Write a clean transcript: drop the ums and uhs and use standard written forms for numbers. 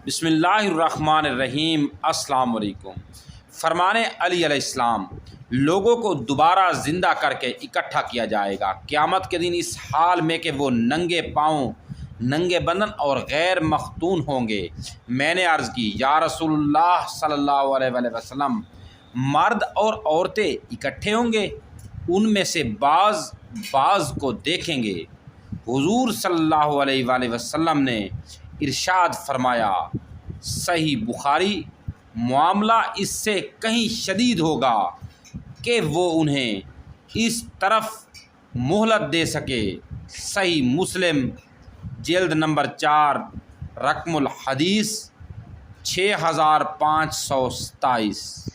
بسم اللہ الرحمن الرحیم۔ السلام علیکم۔ فرمان علی علیہ السلام، لوگوں کو دوبارہ زندہ کر کے اکٹھا کیا جائے گا قیامت کے دن، اس حال میں کہ وہ ننگے پاؤں، ننگے بدن اور غیر مختون ہوں گے۔ میں نے عرض کی، یا رسول اللہ صلی اللہ علیہ وآلہ وسلم، مرد اور عورتیں اکٹھے ہوں گے؟ ان میں سے بعض کو دیکھیں گے۔ حضور صلی اللہ علیہ وآلہ وسلم نے ارشاد فرمایا، صحیح بخاری، معاملہ اس سے کہیں شدید ہوگا کہ وہ انہیں اس طرف مہلت دے سکے۔ صحیح مسلم، جلد نمبر 4، رقم الحدیث 6527۔